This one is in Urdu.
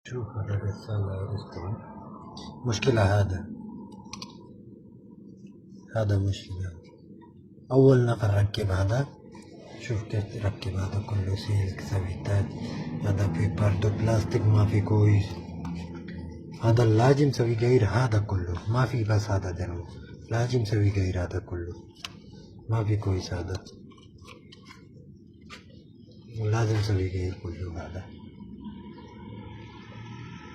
شوف هذا الرسالة رستم مشكلة. هذا مشكلة. أول نفر ركب هذا، شوف كيف ركب هذا كله سلك ثبتات. هذا بيبر دو بلاستيك ما في كويس. هذا لازم سوي غير هذا كله، ما في بس هذا درو، لازم سوي غير هذا كله، ما في كويس. هذا لازم سوي غير كله هذا.